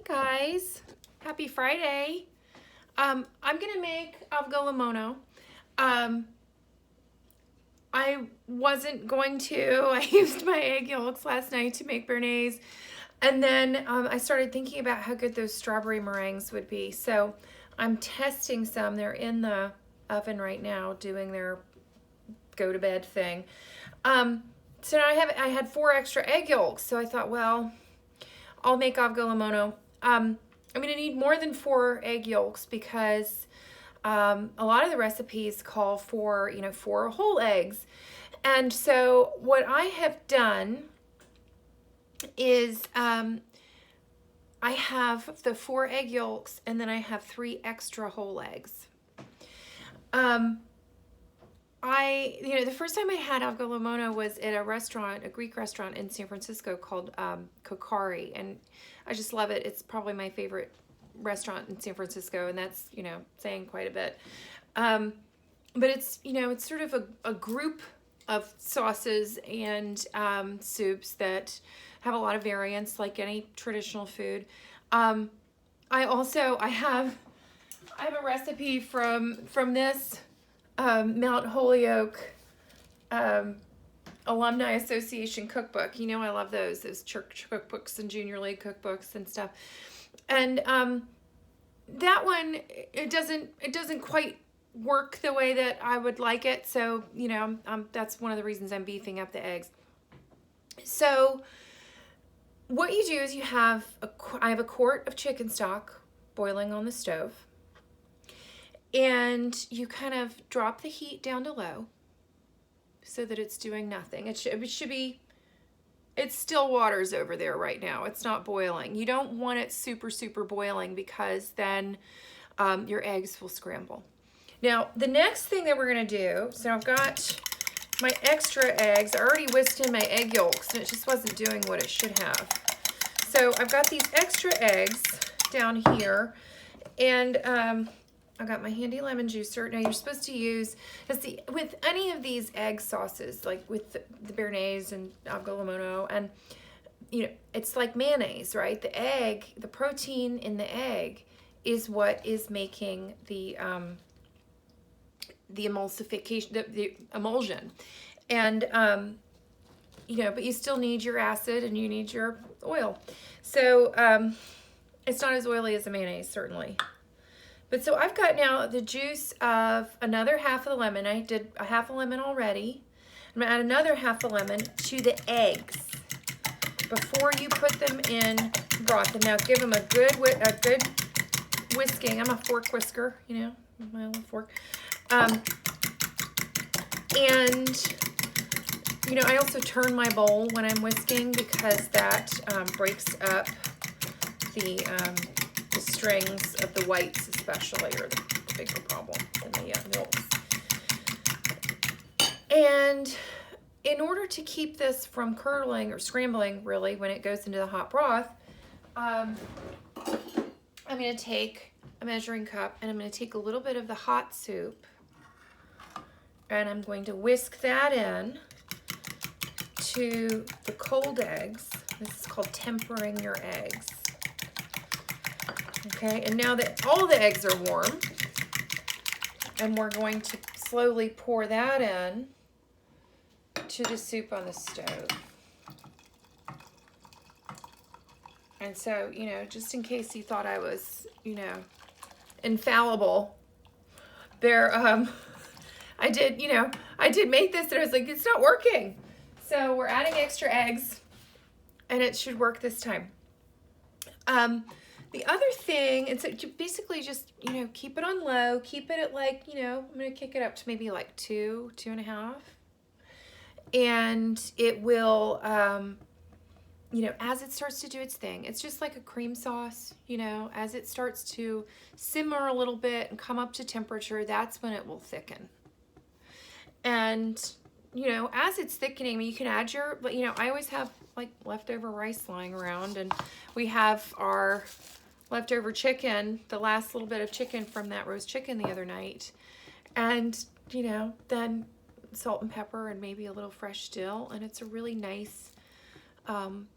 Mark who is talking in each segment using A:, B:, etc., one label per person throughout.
A: guys, happy Friday. I'm gonna make Avgolemono. I wasn't going to. I used my egg yolks last night to make béarnaise, and then I started thinking about how good those strawberry meringues would be. So I'm testing some. They're in the oven right now doing their go to bed thing. So now I had 4 extra egg yolks, so I thought, well, I'll make Avgolemono. I'm going to need more than 4 egg yolks because a lot of the recipes call for, 4 whole eggs. And so what I have done is I have the 4 egg yolks and then I have 3 extra whole eggs. The first time I had Avgolemono was at a restaurant, a Greek restaurant in San Francisco called Kokari, and I just love it. It's probably my favorite restaurant in San Francisco, and that's, saying quite a bit. But it's, it's sort of a group of sauces and soups that have a lot of variants, like any traditional food. I have a recipe from this Mount Holyoke Alumni Association cookbook. I love those church cookbooks and junior league cookbooks and stuff. And that one, it doesn't quite work the way that I would like it. So, that's one of the reasons I'm beefing up the eggs. So what you do is I have a quart of chicken stock boiling on the stove. And you kind of drop the heat down to low so that it's doing nothing. It should be, it's still waters over there right now. It's not boiling. You don't want it super, super boiling because then your eggs will scramble. Now, the next thing that we're going to do, so I've got my extra eggs. I already whisked in my egg yolks and it just wasn't doing what it should have. So I've got these extra eggs down here, and I got my handy lemon juicer. Now you're supposed to use, with any of these egg sauces, like with the béarnaise and Avgolemono, and it's like mayonnaise, right? The protein in the egg is what is making the emulsification, the emulsion. And but you still need your acid and you need your oil. So it's not as oily as the mayonnaise, certainly. But so I've got now the juice of another half of the lemon. I did a half a lemon already. I'm gonna add another half a lemon to the eggs before you put them in broth. And now give them a good whisking. I'm a fork whisker, my little fork. I also turn my bowl when I'm whisking because that breaks up the strings of the whites, especially, or the bigger problem in the milks. And in order to keep this from curdling or scrambling, really, when it goes into the hot broth, I'm going to take a measuring cup and I'm going to take a little bit of the hot soup and I'm going to whisk that in to the cold eggs. This is called tempering your eggs. Okay, and now that all the eggs are warm, and we're going to slowly pour that in to the soup on the stove. And so, just in case you thought I was, infallible, I did make this and I was like, it's not working. So we're adding extra eggs and it should work this time. The other thing, and so basically just, keep it on low, keep it at I'm going to kick it up to maybe like 2.5. And it will, as it starts to do its thing, it's just like a cream sauce, as it starts to simmer a little bit and come up to temperature, that's when it will thicken. And, as it's thickening, you can add I always have like leftover rice lying around, and we have our leftover chicken, the last little bit of chicken from that roast chicken the other night. And, then salt and pepper and maybe a little fresh dill. And it's a really nice, warm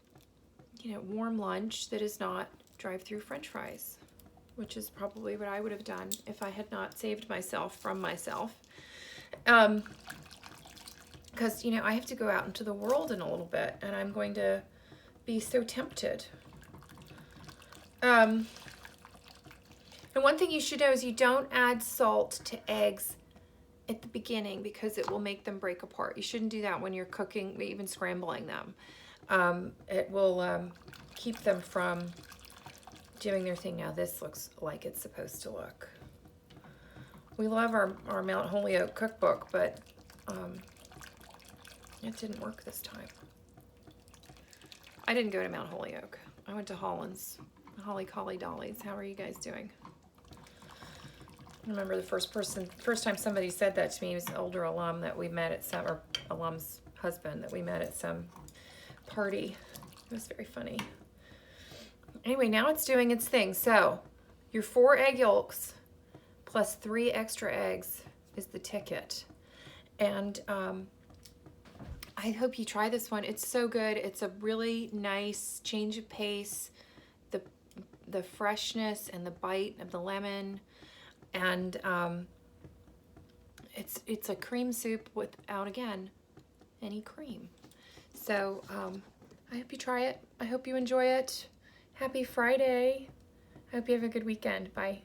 A: lunch that is not drive-through French fries, which is probably what I would have done if I had not saved myself from myself. Because, you know, I have to go out into the world in a little bit, and I'm going to be so tempted. And one thing you should know is you don't add salt to eggs at the beginning because it will make them break apart. You shouldn't do that when you're cooking, even scrambling them. It will keep them from doing their thing. Now this looks like it's supposed to look. We love our Mount Holyoke cookbook, but it didn't work this time. I didn't go to Mount Holyoke. I went to Holland's. Holly Collie Dollies. How are you guys doing? I remember the first time somebody said that to me, he was an older alum that we met at some, or alum's husband that we met at some party. It was very funny. Anyway, now it's doing its thing. So your 4 egg yolks plus 3 extra eggs is the ticket. And I hope you try this one. It's so good. It's a really nice change of pace. The freshness and the bite of the lemon, and it's a cream soup without, again, any cream. So I hope you try it. I hope you enjoy it. Happy Friday. I hope you have a good weekend. Bye.